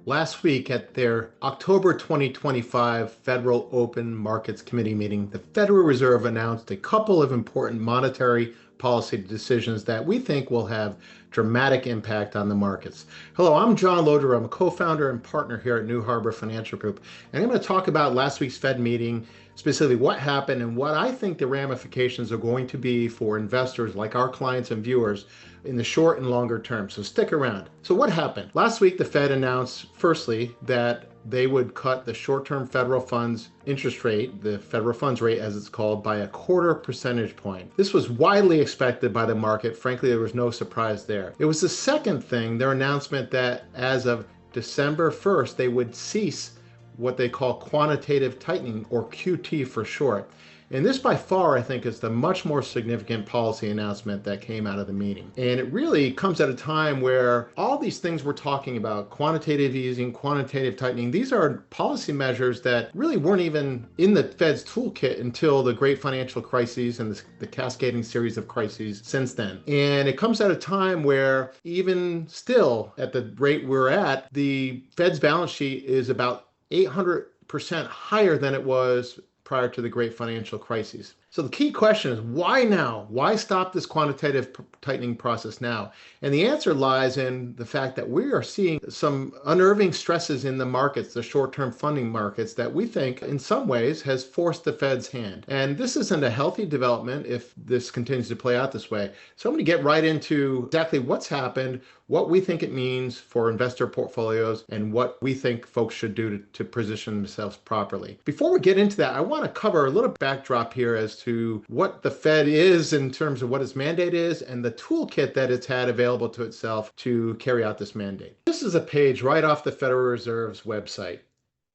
Last week at their October 2025 Federal Open Markets Committee meeting, the Federal Reserve announced a couple of important monetary policy decisions that we think will have dramatic impact on the markets. Hello, I'm John Loder. I'm a co-founder and partner here at New Harbor Financial Group, and I'm going to talk about last week's Fed meeting, specifically what happened and what I think the ramifications are going to be for investors like our clients and viewers in the short and longer term. So stick around. So what happened? Last week, the Fed announced, firstly, that they would cut the short-term federal funds interest rate, the federal funds rate as it's called, by a quarter percentage point. This was widely expected by the market. Frankly, there was no surprise there. It was the second thing, their announcement that as of December 1st, they would cease what they call quantitative tightening, or QT for short. And this by far, I think, is the much more significant policy announcement that came out of the meeting. And it really comes at a time where all these things we're talking about, quantitative easing, quantitative tightening, these are policy measures that really weren't even in the Fed's toolkit until the great financial crises and the cascading series of crises since then. And it comes at a time where even still, at the rate we're at, the Fed's balance sheet is about 800% higher than it was prior to the great financial crises. So the key question is, why now? Why stop this quantitative tightening process now? And the answer lies in the fact that we are seeing some unnerving stresses in the markets, the short-term funding markets, that we think in some ways has forced the Fed's hand. And this isn't a healthy development if this continues to play out this way. So I'm going to get right into exactly what's happened, what we think it means for investor portfolios, and what we think folks should do to position themselves properly. Before we get into that, I want to cover a little backdrop here as to what the Fed is in terms of what its mandate is and the toolkit that it's had available to itself to carry out this mandate. This is a page right off the Federal Reserve's website,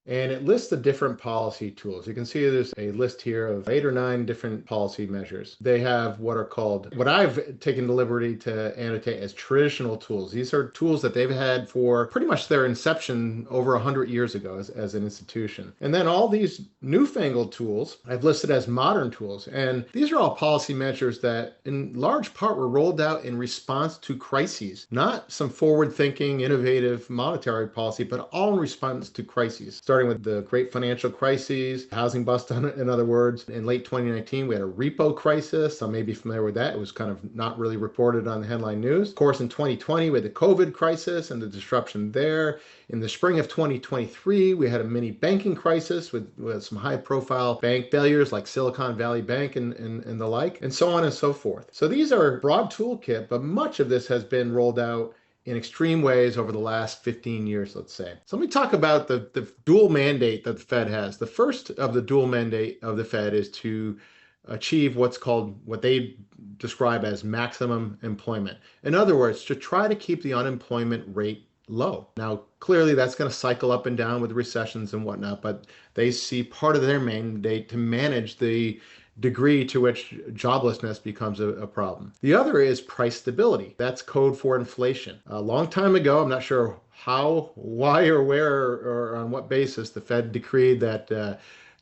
and it lists the different policy tools. You can see there's a list here of 8 or 9 different policy measures. They have what are called, what I've taken the liberty to annotate as traditional tools. These are tools that they've had for pretty much their inception over 100 years ago as an institution. And then all these newfangled tools I've listed as modern tools. And these are all policy measures that in large part were rolled out in response to crises, not some forward-thinking, innovative monetary policy, but all in response to crises. Starting with the great financial crises, housing bust, in other words. In late 2019, we had a repo crisis. Some may be familiar with that. It was kind of not really reported on the headline news. Of course, in 2020, we had the COVID crisis and the disruption there. In the spring of 2023, we had a mini banking crisis with some high-profile bank failures like Silicon Valley Bank and the like, and so on and so forth. So these are broad toolkit, but much of this has been rolled out in extreme ways over the last 15 years, let's say. So let me talk about the dual mandate that the Fed has. The first of the dual mandate of the Fed is to achieve what they describe as maximum employment. In other words, to try to keep the unemployment rate low. Now, clearly that's going to cycle up and down with recessions and whatnot, but they see part of their mandate to manage the degree to which joblessness becomes a problem. The other is price stability. That's code for inflation. A long time ago, I'm not sure how, why, or where, or on what basis, the Fed decreed that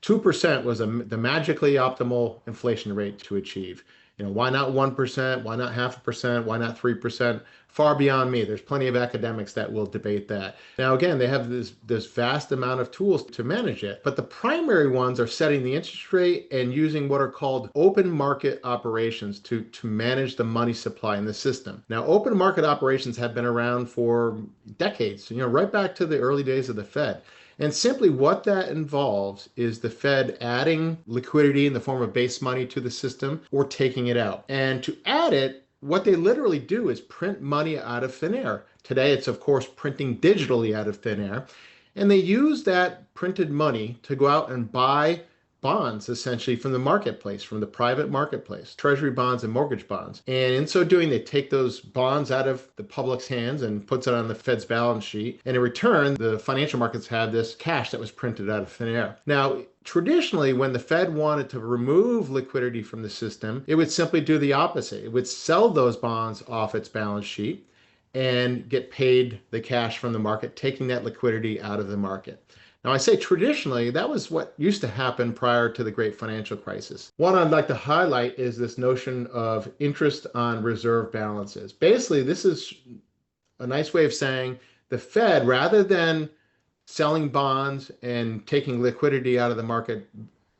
2% was the magically optimal inflation rate to achieve. You know, why not 1%? Why not 0.5%? Why not 3%? Far beyond me. There's plenty of academics that will debate that. Now, again, they have this vast amount of tools to manage it, but the primary ones are setting the interest rate and using what are called open market operations to manage the money supply in the system. Now, open market operations have been around for decades, right back to the early days of the Fed. And simply what that involves is the Fed adding liquidity in the form of base money to the system or taking it out. And to add it, what they literally do is print money out of thin air. Today, it's of course printing digitally out of thin air. And they use that printed money to go out and buy bonds, essentially, from the marketplace, from the private marketplace, treasury bonds and mortgage bonds. And in so doing, they take those bonds out of the public's hands and puts it on the Fed's balance sheet. And in return, the financial markets have this cash that was printed out of thin air. Now, traditionally, when the Fed wanted to remove liquidity from the system, it would simply do the opposite. It would sell those bonds off its balance sheet and get paid the cash from the market, taking that liquidity out of the market. Now, I say traditionally, that was what used to happen prior to the great financial crisis. One I'd like to highlight is this notion of interest on reserve balances. Basically, this is a nice way of saying the Fed, rather than selling bonds and taking liquidity out of the market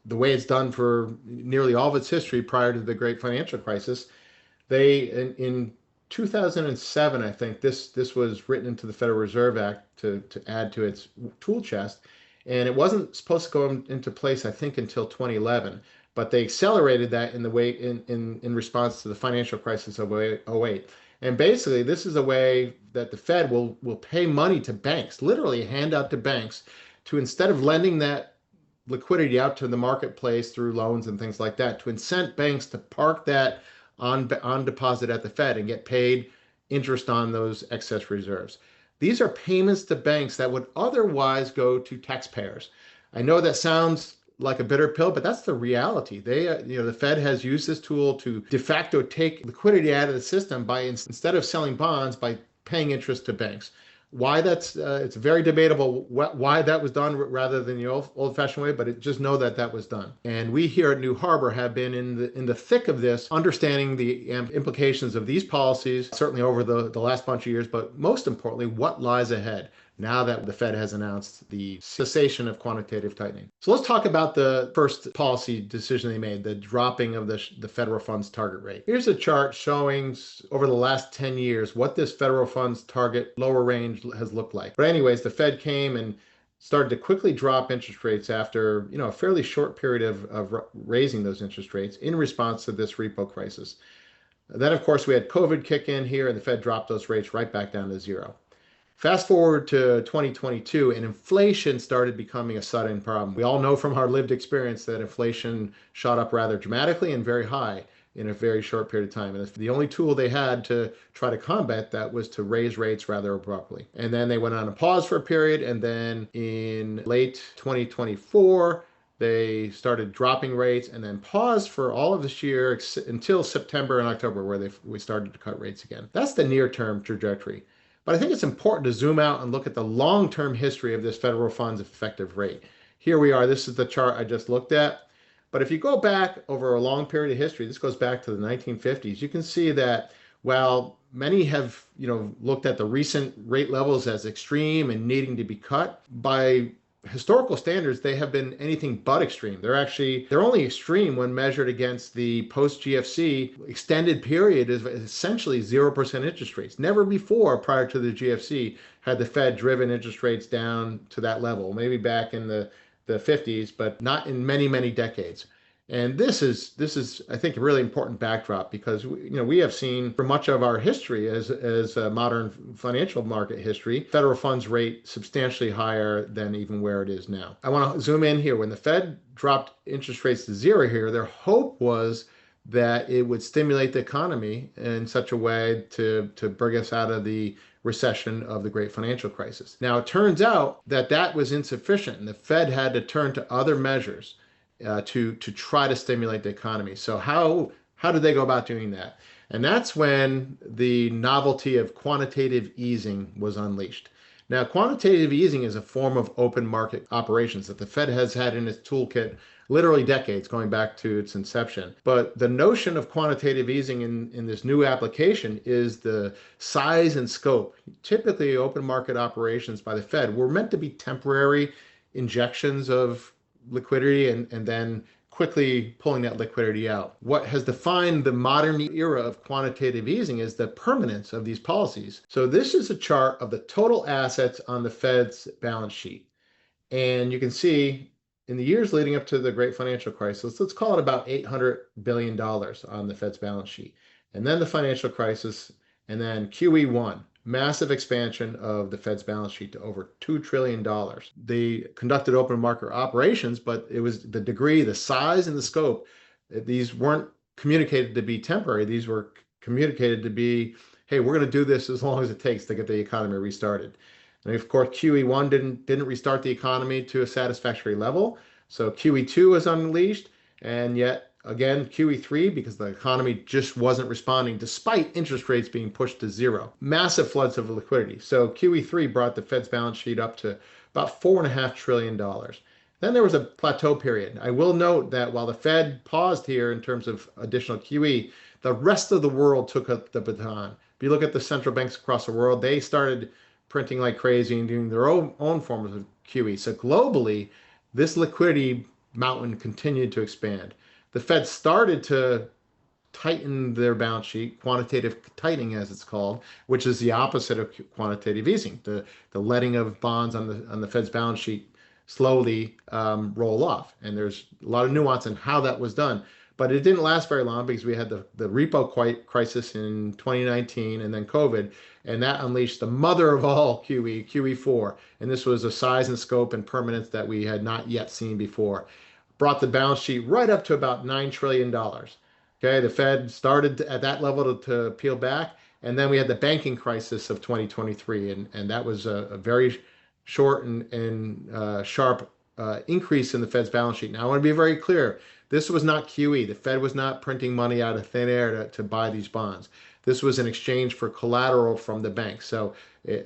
the way it's done for nearly all of its history prior to the great financial crisis. They in 2007, I think this was written into the Federal Reserve Act to add to its tool chest, and it wasn't supposed to go into place, I think, until 2011. But they accelerated that in the way in response to the financial crisis of '08. And basically, this is a way that the Fed will pay money to banks, literally hand out to banks, to instead of lending that liquidity out to the marketplace through loans and things like that, to incent banks to park that on deposit at the Fed and get paid interest on those excess reserves. These are payments to banks that would otherwise go to taxpayers. I know that sounds like a bitter pill, but that's the reality. The Fed has used this tool to de facto take liquidity out of the system by instead of selling bonds, by paying interest to banks. Why that's it's very debatable why that was done rather than the old-fashioned way, but just know that that was done. And we here at New Harbor have been in the thick of this, understanding the implications of these policies, certainly over the last bunch of years, but most importantly, what lies ahead now that the Fed has announced the cessation of quantitative tightening. So let's talk about the first policy decision they made, the dropping of the federal funds target rate. Here's a chart showing over the last 10 years what this federal funds target lower range has looked like. But anyways, the Fed came and started to quickly drop interest rates after a fairly short period of raising those interest rates in response to this repo crisis. Then, of course, we had COVID kick in here, and the Fed dropped those rates right back down to zero. Fast forward to 2022, and inflation started becoming a sudden problem. We all know from our lived experience that inflation shot up rather dramatically and very high in a very short period of time. And the only tool they had to try to combat that was to raise rates rather abruptly. And then they went on a pause for a period, and then in late 2024, they started dropping rates and then paused for all of this year until September and October, where we started to cut rates again. That's the near-term trajectory. But I think it's important to zoom out and look at the long-term history of this federal funds effective rate. Here we are. This is the chart I just looked at. But if you go back over a long period of history, this goes back to the 1950s, you can see that while many have, looked at the recent rate levels as extreme and needing to be cut, by historical standards, they have been anything but extreme. They're only extreme when measured against the post-GFC extended period is essentially 0% interest rates. Never before, prior to the GFC, had the Fed driven interest rates down to that level. Maybe back in the 50s, but not in many, many decades. And this is, I think, a really important backdrop because we have seen for much of our history as a modern financial market history, federal funds rate substantially higher than even where it is now. I want to zoom in here. When the Fed dropped interest rates to zero here, their hope was that it would stimulate the economy in such a way to bring us out of the recession of the great financial crisis. Now, it turns out that that was insufficient, and the Fed had to turn to other measures to try to stimulate the economy. So how did they go about doing that? And that's when the novelty of quantitative easing was unleashed. Now, quantitative easing is a form of open market operations that the Fed has had in its toolkit literally decades, going back to its inception. But the notion of quantitative easing in this new application is the size and scope. Typically, open market operations by the Fed were meant to be temporary injections of liquidity and then quickly pulling that liquidity out. What has defined the modern era of quantitative easing is the permanence of these policies. So this is a chart of the total assets on the Fed's balance sheet. And you can see in the years leading up to the great financial crisis, let's call it about $800 billion on the Fed's balance sheet. And then the financial crisis, and then QE1. Massive expansion of the Fed's balance sheet to over $2 trillion. They conducted open market operations, but it was the degree, the size, and the scope. These weren't communicated to be temporary. These were communicated to be, hey, we're going to do this as long as it takes to get the economy restarted. And of course, QE1 didn't restart the economy to a satisfactory level. So QE2 was unleashed, and yet again, QE3, because the economy just wasn't responding despite interest rates being pushed to zero. Massive floods of liquidity. So QE3 brought the Fed's balance sheet up to about $4.5 trillion. Then there was a plateau period. I will note that while the Fed paused here in terms of additional QE, the rest of the world took up the baton. If you look at the central banks across the world, they started printing like crazy and doing their own forms of QE. So globally, this liquidity mountain continued to expand. The Fed started to tighten their balance sheet, quantitative tightening as it's called, which is the opposite of quantitative easing, the letting of bonds on the Fed's balance sheet slowly roll off. And there's a lot of nuance in how that was done. But it didn't last very long because we had the repo crisis in 2019 and then COVID, and that unleashed the mother of all QE, QE4. And this was a size and scope and permanence that we had not yet seen before. Brought the balance sheet right up to about $9 trillion. Okay, the Fed started at that level to peel back, and then we had the banking crisis of 2023, and that was a very short and sharp increase in the Fed's balance sheet. Now, I want to be very clear. This was not QE. The Fed was not printing money out of thin air to buy these bonds. This was in exchange for collateral from the bank. So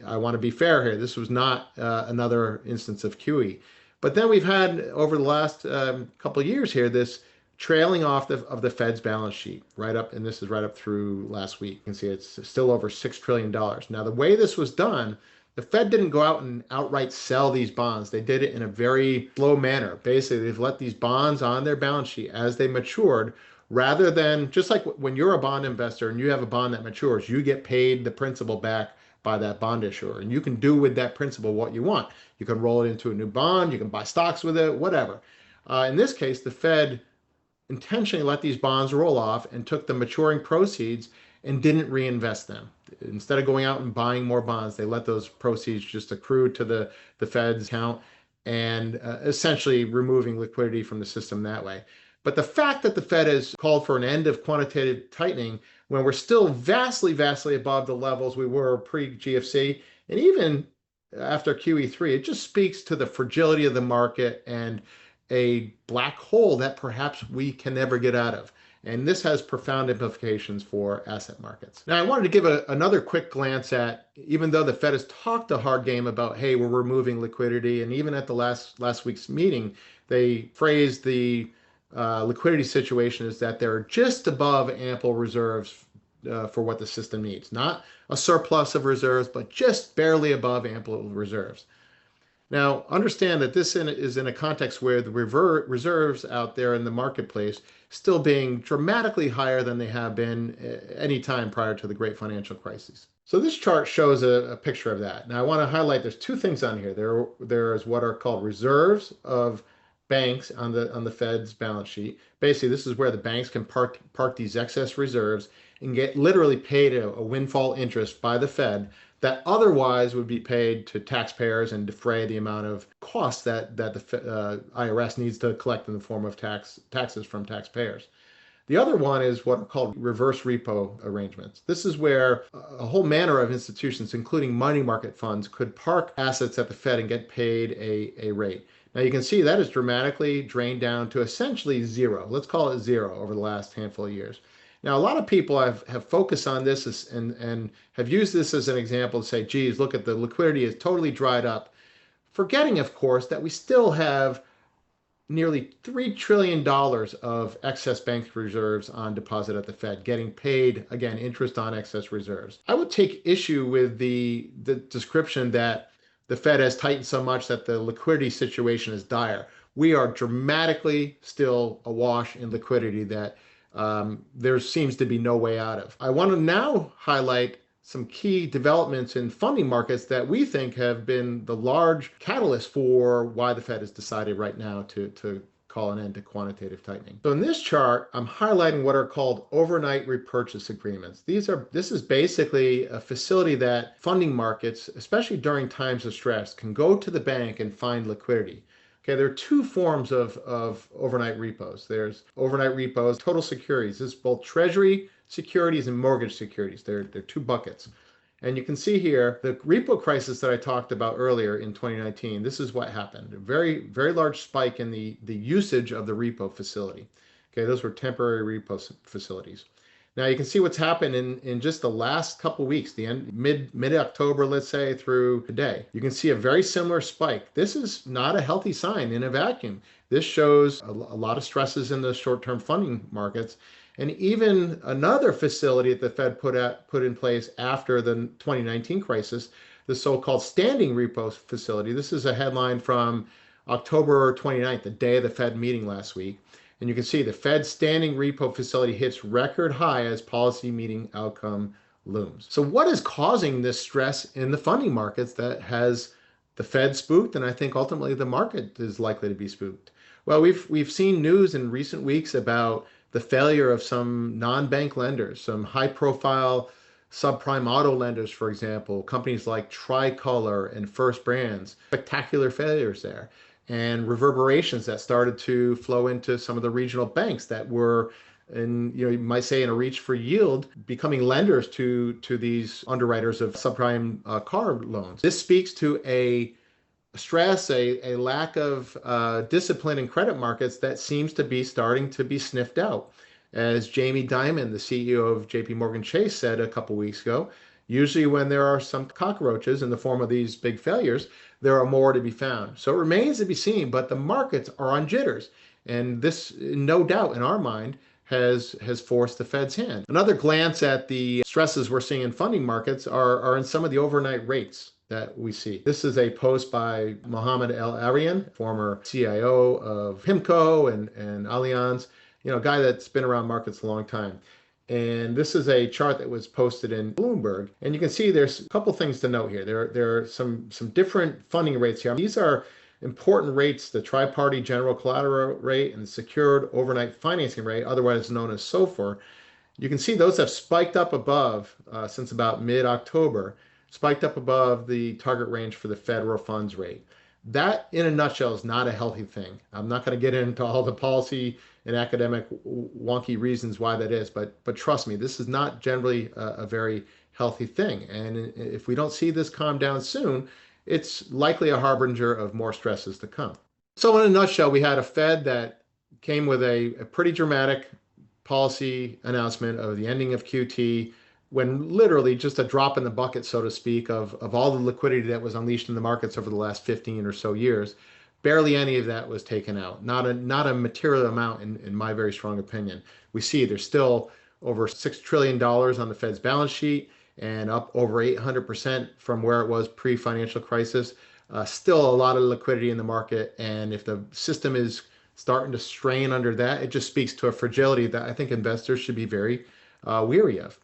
I want to be fair here. This was not another instance of QE. But then we've had, over the last couple of years here, this trailing off of the Fed's balance sheet right up, and this is right up through last week. You can see it's still over $6 trillion. Now, the way this was done, the Fed didn't go out and outright sell these bonds. They did it in a very slow manner. Basically, they've let these bonds on their balance sheet as they matured, rather than, just like when you're a bond investor and you have a bond that matures, you get paid the principal back by that bond issuer, and you can do with that principal what you want. You can roll it into a new bond, you can buy stocks with it, whatever. In this case, the Fed intentionally let these bonds roll off and took the maturing proceeds and didn't reinvest them. Instead of going out and buying more bonds, they let those proceeds just accrue to the Fed's account and essentially removing liquidity from the system that way. But the fact that the Fed has called for an end of quantitative tightening when we're still vastly, vastly above the levels we were pre-GFC, and even after QE3, it just speaks to the fragility of the market and a black hole that perhaps we can never get out of. And this has profound implications for asset markets. Now, I wanted to give another quick glance at, even though the Fed has talked a hard game about, hey, we're removing liquidity, and even at the last week's meeting, they phrased the liquidity situation as that they're just above ample reserves for what the system needs. Not a surplus of reserves, but just barely above ample reserves. Now, understand that this is in a context where the reserves out there in the marketplace still being dramatically higher than they have been any time prior to the great financial crisis. So this chart shows a picture of that. Now, I want to highlight there's two things on here. There's what are called reserves of banks on the Fed's balance sheet. Basically, this is where the banks can park these excess reserves and get literally paid a windfall interest by the Fed that otherwise would be paid to taxpayers and defray the amount of costs that the IRS needs to collect in the form of taxes from taxpayers. The other one is what are called reverse repo arrangements. This is where a whole manner of institutions, including money market funds, could park assets at the Fed and get paid a rate. Now you can see that is dramatically drained down to essentially zero. Let's call it zero over the last handful of years. Now, a lot of people have focused on this and have used this as an example to say, geez, look at the liquidity is totally dried up, forgetting, of course, that we still have nearly $3 trillion of excess bank reserves on deposit at the Fed, getting paid, again, interest on excess reserves. I would take issue with the description that the Fed has tightened so much that the liquidity situation is dire. We are dramatically still awash in liquidity that there seems to be no way out of. I want to now highlight some key developments in funding markets that we think have been the large catalyst for why the Fed has decided right now to call an end to quantitative tightening. So in this chart, I'm highlighting what are called overnight repurchase agreements. This is basically a facility that funding markets, especially during times of stress, can go to the bank and find liquidity. Okay, there are two forms of overnight repos. There's overnight repos, total securities. This is both treasury securities and mortgage securities. They're two buckets. And you can see here, the repo crisis that I talked about earlier in 2019, this is what happened. A very, very large spike in the usage of the repo facility. Okay, those were temporary repo facilities. Now you can see what's happened in just the last couple weeks, the end mid-October, let's say, through today. You can see a very similar spike. This is not a healthy sign in a vacuum. This shows a lot of stresses in the short-term funding markets. And even another facility that the Fed put in place after the 2019 crisis the so-called standing repo facility. This is a headline from October 29th, the day of the Fed meeting last week. And you can see the Fed standing repo facility hits record high as policy meeting outcome looms. So what is causing this stress in the funding markets that has the Fed spooked, and I think ultimately the market is likely to be spooked? Well, we've seen news in recent weeks about the failure of some non-bank lenders, some high-profile subprime auto lenders, for example, companies like Tricolor and First Brands, spectacular failures there, and reverberations that started to flow into some of the regional banks that were you might say in a reach for yield, becoming lenders to these underwriters of subprime car loans. This speaks to a stress, a lack of discipline in credit markets that seems to be starting to be sniffed out. As Jamie Dimon, the CEO of JP Morgan Chase, said a couple weeks ago, usually when there are some cockroaches in the form of these big failures, there are more to be found. So it remains to be seen, but the markets are on jitters. And this, no doubt in our mind, has forced the Fed's hand. Another glance at the stresses we're seeing in funding markets are in some of the overnight rates that we see. This is a post by Mohammed El Arian, former CIO of PIMCO and Allianz, a guy that's been around markets a long time. And this is a chart that was posted in Bloomberg. And you can see there's a couple things to note here. There are some different funding rates here. These are important rates, the tri-party general collateral rate and the secured overnight financing rate, otherwise known as SOFR. You can see those have spiked up above since about mid-October, spiked up above the target range for the federal funds rate. That, in a nutshell, is not a healthy thing. I'm not going to get into all the policy and academic wonky reasons why that is, but trust me, this is not generally a very healthy thing. And if we don't see this calm down soon, it's likely a harbinger of more stresses to come. So in a nutshell, we had a Fed that came with a pretty dramatic policy announcement of the ending of QT, when literally just a drop in the bucket, so to speak, of all the liquidity that was unleashed in the markets over the last 15 or so years. Barely any of that was taken out. Not a material amount in my very strong opinion. We see there's still over $6 trillion on the Fed's balance sheet and up over 800% from where it was pre-financial crisis. Still a lot of liquidity in the market. And if the system is starting to strain under that, it just speaks to a fragility that I think investors should be very weary of.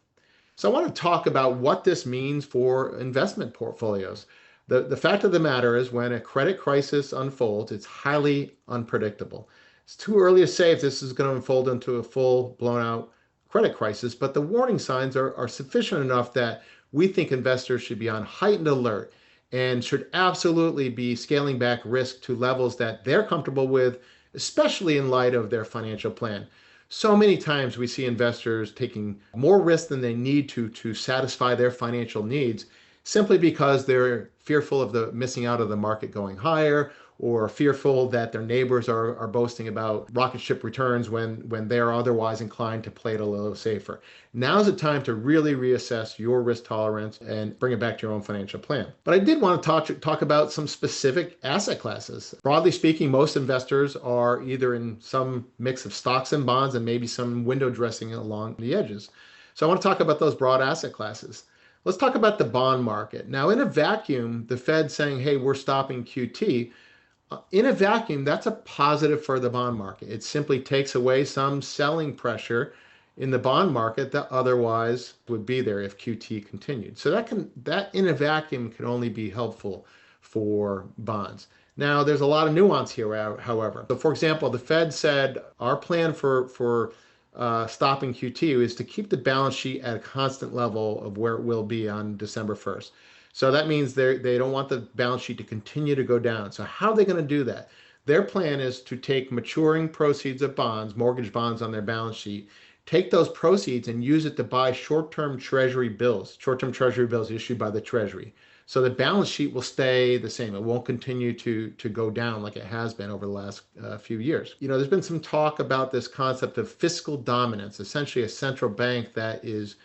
So I want to talk about what this means for investment portfolios. The fact of the matter is when a credit crisis unfolds, it's highly unpredictable. It's too early to say if this is going to unfold into a full blown out credit crisis, but the warning signs are sufficient enough that we think investors should be on heightened alert and should absolutely be scaling back risk to levels that they're comfortable with, especially in light of their financial plan. So many times we see investors taking more risk than they need to satisfy their financial needs simply because they're fearful of the missing out of the market going higher, or fearful that their neighbors are boasting about rocket ship returns when they're otherwise inclined to play it a little safer. Now's the time to really reassess your risk tolerance and bring it back to your own financial plan. But I did want to talk about some specific asset classes. Broadly speaking, most investors are either in some mix of stocks and bonds and maybe some window dressing along the edges. So I want to talk about those broad asset classes. Let's talk about the bond market. Now, in a vacuum, the Fed saying, hey, we're stopping QT, in a vacuum, that's a positive for the bond market. It simply takes away some selling pressure in the bond market that otherwise would be there if QT continued. So that in a vacuum can only be helpful for bonds. Now, there's a lot of nuance here, however. So, for example, the Fed said our plan for stopping QT is to keep the balance sheet at a constant level of where it will be on December 1st. So that means they don't want the balance sheet to continue to go down. So how are they going to do that? Their plan is to take maturing proceeds of bonds, mortgage bonds on their balance sheet, take those proceeds and use it to buy short-term treasury bills issued by the Treasury. So the balance sheet will stay the same. It won't continue to go down like it has been over the last few years. There's been some talk about this concept of fiscal dominance, essentially a central bank that is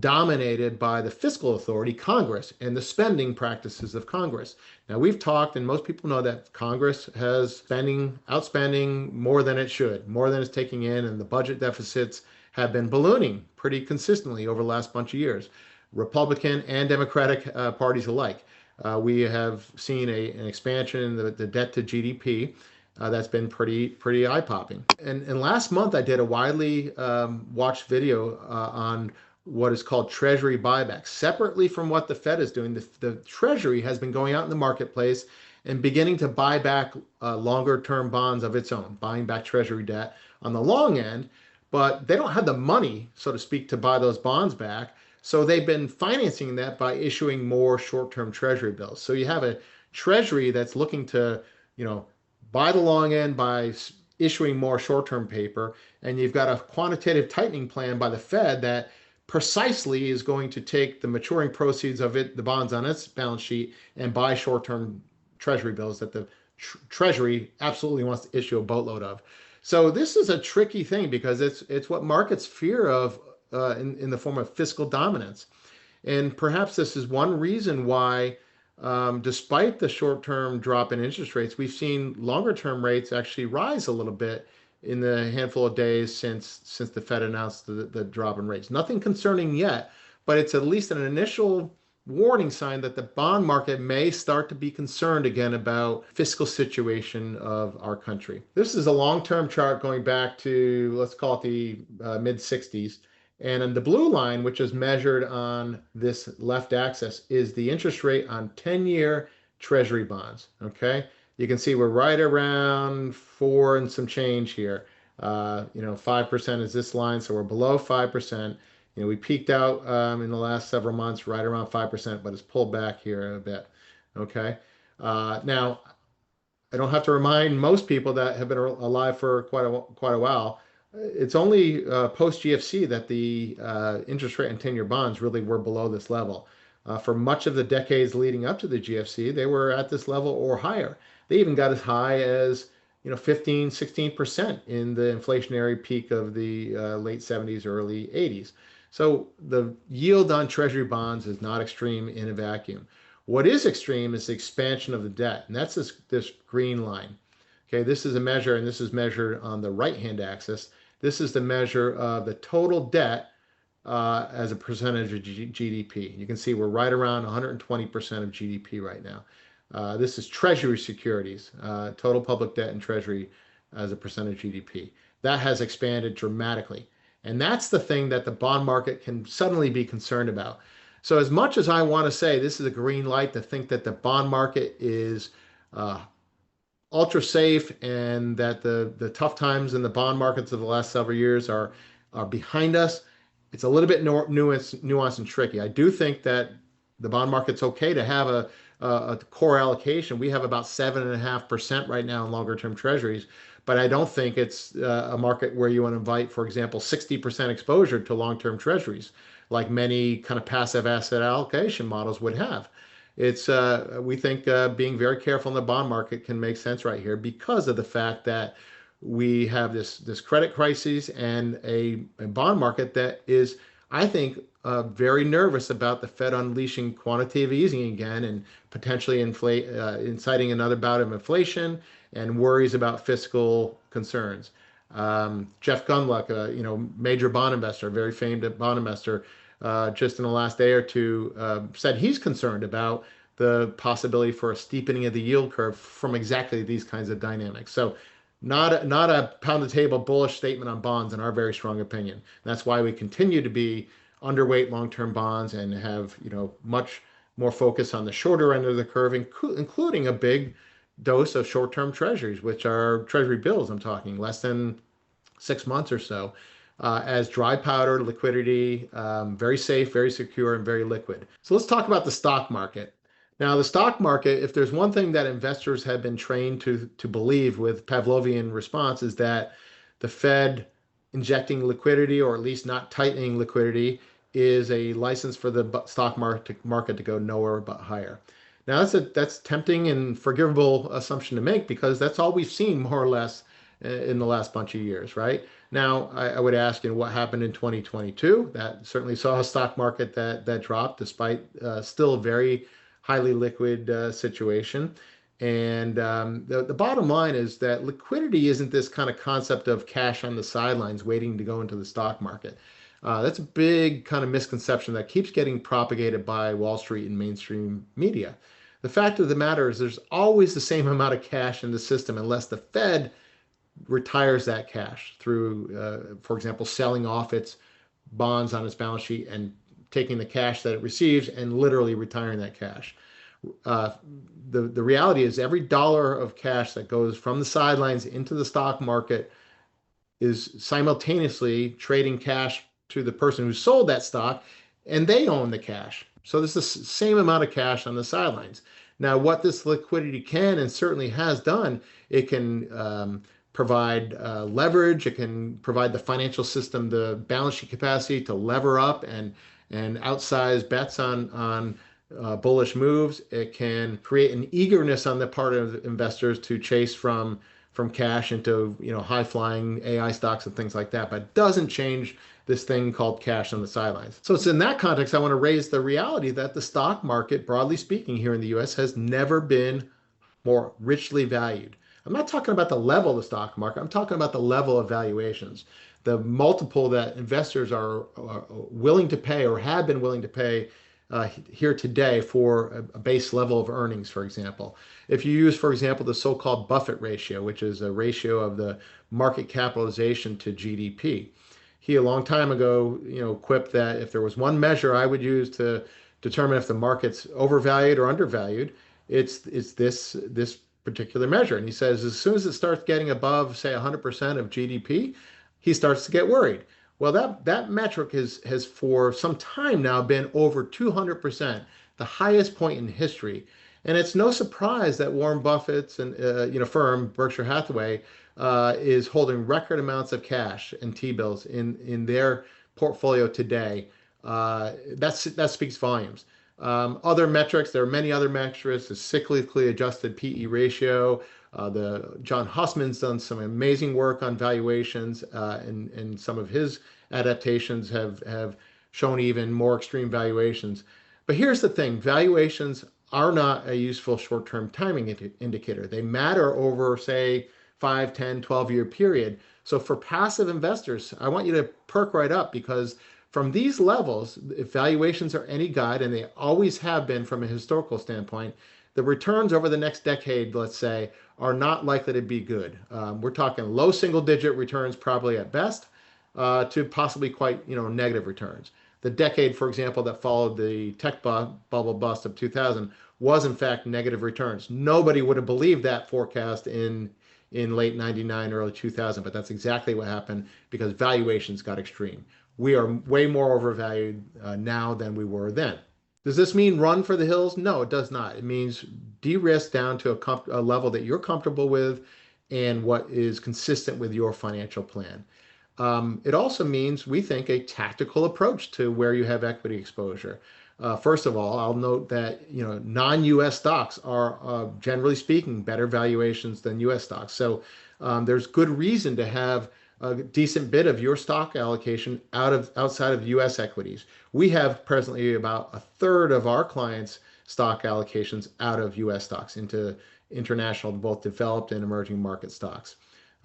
dominated by the fiscal authority, Congress, and the spending practices of Congress. Now, we've talked, and most people know that Congress has outspending more than it should, more than it's taking in, and the budget deficits have been ballooning pretty consistently over the last bunch of years, Republican and Democratic parties alike. We have seen an expansion in the debt to GDP. That's been pretty eye-popping. And last month I did a widely watched video on what is called Treasury buybacks. Separately from what the Fed is doing, the Treasury has been going out in the marketplace and beginning to buy back longer term bonds of its own, buying back Treasury debt on the long end, but they don't have the money, so to speak, to buy those bonds back. So they've been financing that by issuing more short-term Treasury bills. So you have a Treasury that's looking to, you know, buy the long end by issuing more short-term paper, and you've got a quantitative tightening plan by the Fed that precisely is going to take the maturing proceeds of the bonds on its balance sheet, and buy short-term Treasury bills that the Treasury absolutely wants to issue a boatload of. So this is a tricky thing because it's what markets fear of in the form of fiscal dominance. And perhaps this is one reason why, despite the short-term drop in interest rates, we've seen longer-term rates actually rise a little bit in the handful of days since the Fed announced the drop in rates. Nothing concerning yet, but it's at least an initial warning sign that the bond market may start to be concerned again about fiscal situation of our country. This is a long-term chart going back to, let's call it the mid 60s. And in the blue line, which is measured on this left axis, is the interest rate on 10-year Treasury bonds. Okay, you can see we're right around 4 and some change here. 5% is this line, so we're below 5%. We peaked out in the last several months right around 5%, but it's pulled back here a bit. Okay. Now, I don't have to remind most people that have been alive for quite a while. It's only post GFC that the interest rate on 10-year bonds really were below this level. For much of the decades leading up to the GFC, they were at this level or higher. They even got as high as 15, 16% in the inflationary peak of the late 70s, early 80s. So the yield on Treasury bonds is not extreme in a vacuum. What is extreme is the expansion of the debt, and that's this green line. Okay, this is a measure, and this is measured on the right-hand axis. This is the measure of the total debt as a percentage of GDP. You can see we're right around 120% of GDP right now. This is Treasury securities, total public debt and Treasury as a percentage of GDP. That has expanded dramatically. And that's the thing that the bond market can suddenly be concerned about. So as much as I want to say this is a green light to think that the bond market is ultra safe and that the tough times in the bond markets of the last several years are behind us, it's a little bit nuanced and tricky. I do think that the bond market's okay to have a core allocation. We have about 7.5% right now in longer term treasuries, but I don't think it's a market where you want to invite, for example, 60% exposure to long term treasuries, like many kind of passive asset allocation models would have. It's we think being very careful in the bond market can make sense right here because of the fact that we have this credit crisis and a bond market that is, I think, very nervous about the Fed unleashing quantitative easing again and potentially inciting another bout of inflation and worries about fiscal concerns. Jeff Gundlach, major bond investor, very famed bond investor, just in the last day or two, said he's concerned about the possibility for a steepening of the yield curve from exactly these kinds of dynamics. So not a pound the table bullish statement on bonds in our very strong opinion. That's why we continue to be underweight long-term bonds and have much more focus on the shorter end of the curve, including a big dose of short-term treasuries, which are treasury bills. I'm talking less than 6 months or so, as dry powder, liquidity, very safe, very secure, and very liquid. So let's talk about the stock market. Now, the stock market, if there's one thing that investors have been trained to believe with Pavlovian response, is that the Fed injecting liquidity, or at least not tightening liquidity, is a license for the stock market to go nowhere but higher. Now, that's tempting and forgivable assumption to make because that's all we've seen more or less in the last bunch of years, right? Now, I would ask, what happened in 2022? That certainly saw a stock market that dropped despite still a very highly liquid situation. And the bottom line is that liquidity isn't this kind of concept of cash on the sidelines waiting to go into the stock market. That's a big kind of misconception that keeps getting propagated by Wall Street and mainstream media. The fact of the matter is there's always the same amount of cash in the system unless the Fed retires that cash through, for example, selling off its bonds on its balance sheet and taking the cash that it receives and literally retiring that cash. Uh, the reality is every dollar of cash that goes from the sidelines into the stock market is simultaneously trading cash to the person who sold that stock, and they own the cash. So there's the same amount of cash on the sidelines. Now, what this liquidity can and certainly has done, it can provide leverage. It can provide the financial system the balance sheet capacity to lever up and outsize bets on bullish moves. It can create an eagerness on the part of investors to chase from cash into high flying AI stocks and things like that, but it doesn't change this thing called cash on the sidelines. So it's in that context I want to raise the reality that the stock market, broadly speaking, here in the US has never been more richly valued. I'm not talking about the level of the stock market. I'm talking about the level of valuations, the multiple that investors are willing to pay or have been willing to pay here today for a base level of earnings, for example. If you use, for example, the so-called Buffett ratio, which is a ratio of the market capitalization to GDP. He, a long time ago, quipped that if there was one measure I would use to determine if the market's overvalued or undervalued, it's this particular measure. And he says as soon as it starts getting above, say, 100% of GDP, he starts to get worried. Well, that metric has for some time now been over 200%, the highest point in history. And it's no surprise that Warren Buffett's and firm Berkshire Hathaway is holding record amounts of cash and T-bills in their portfolio today. That speaks volumes. Other metrics, there are many other metrics, the cyclically adjusted PE ratio. The John Hussman's done some amazing work on valuations, and some of his adaptations have shown even more extreme valuations. But here's the thing, valuations are not a useful short-term timing indicator. They matter over, say, 5, 10, 12-year period. So for passive investors, I want you to perk right up, because from these levels, if valuations are any guide, and they always have been from a historical standpoint, the returns over the next decade, let's say, are not likely to be good. We're talking low single-digit returns probably at best, to possibly quite negative returns. The decade, for example, that followed the tech bubble bust of 2000 was in fact negative returns. Nobody would have believed that forecast in late 99, early 2000, but that's exactly what happened because valuations got extreme. We are way more overvalued now than we were then. Does this mean run for the hills? No, it does not. It means de-risk down to a level that you're comfortable with and what is consistent with your financial plan. It also means, we think, a tactical approach to where you have equity exposure. First of all, I'll note that non-U.S. stocks are, generally speaking, better valuations than U.S. stocks. So there's good reason to have a decent bit of your stock allocation outside of U.S. equities. We have presently about a third of our clients' stock allocations out of U.S. stocks into international, both developed and emerging market stocks.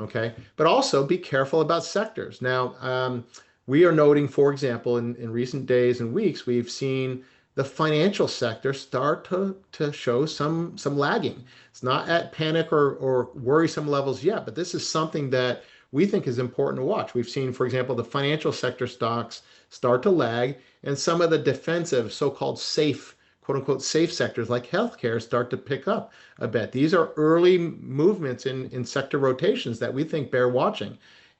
Okay, but also be careful about sectors. Now, we are noting, for example, in recent days and weeks, we've seen the financial sector start to show some lagging. It's not at panic or worrisome levels yet, but this is something that we think is important to watch. We've seen, for example, the financial sector stocks start to lag, and some of the defensive, so-called safe, quote unquote, safe sectors like healthcare start to pick up a bit. These are early movements in sector rotations that we think bear watching,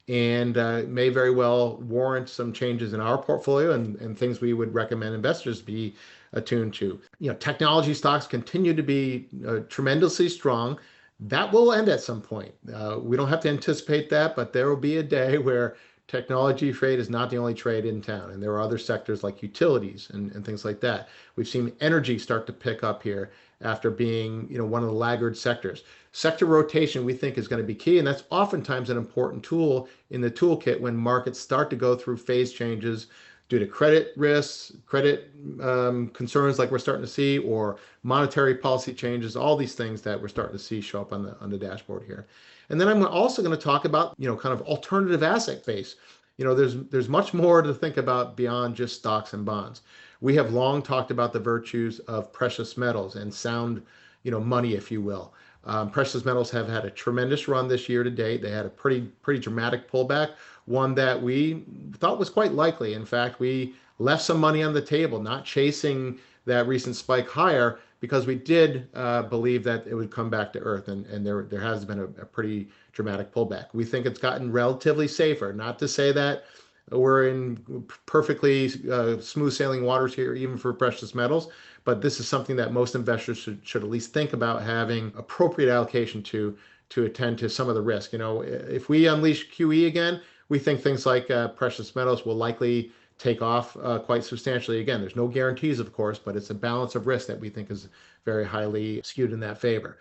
and may very well warrant some changes in our portfolio and things we would recommend investors be attuned to. Technology stocks continue to be tremendously strong. That will end at some point. We don't have to anticipate that, but there will be a day where technology trade is not the only trade in town, and there are other sectors like utilities and things like that. We've seen energy start to pick up here after being one of the laggard sectors. Sector rotation, we think, is going to be key, and that's oftentimes an important tool in the toolkit when markets start to go through phase changes due to credit risks, credit concerns like we're starting to see, or monetary policy changes, all these things that we're starting to see show up on the dashboard here. And then I'm also going to talk about, kind of alternative asset base. There's much more to think about beyond just stocks and bonds. We have long talked about the virtues of precious metals and sound, money, if you will. Precious metals have had a tremendous run this year to date. They had a pretty dramatic pullback, one that we thought was quite likely. In fact, we left some money on the table, not chasing that recent spike higher because we did believe that it would come back to earth, and there has been a pretty dramatic pullback. We think it's gotten relatively safer. Not to say that we're in perfectly smooth sailing waters here, even for precious metals, but this is something that most investors should at least think about having appropriate allocation to attend to some of the risk. If we unleash QE again, we think things like precious metals will likely take off quite substantially. Again, there's no guarantees, of course, but it's a balance of risk that we think is very highly skewed in that favor.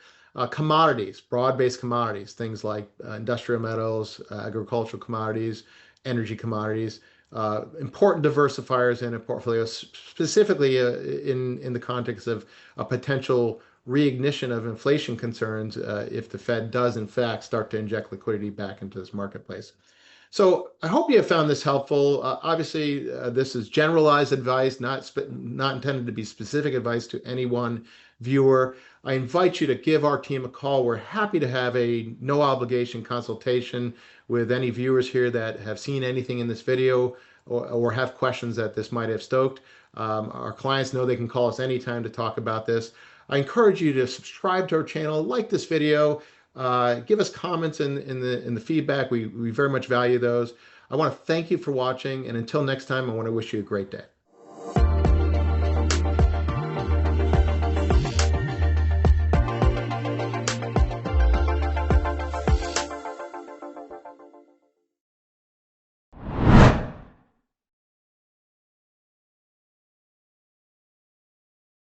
Commodities, broad-based commodities, things like industrial metals, agricultural commodities, energy commodities, important diversifiers in a portfolio, specifically in the context of a potential reignition of inflation concerns if the Fed does in fact start to inject liquidity back into this marketplace. So I hope you have found this helpful. Obviously, this is generalized advice, not intended to be specific advice to any one viewer. I invite you to give our team a call. We're happy to have a no obligation consultation with any viewers here that have seen anything in this video or have questions that this might have stoked. Our clients know they can call us anytime to talk about this. I encourage you to subscribe to our channel, like this video, give us comments in the feedback. We very much value those. I want to thank you for watching, and until next time, I want to wish you a great day.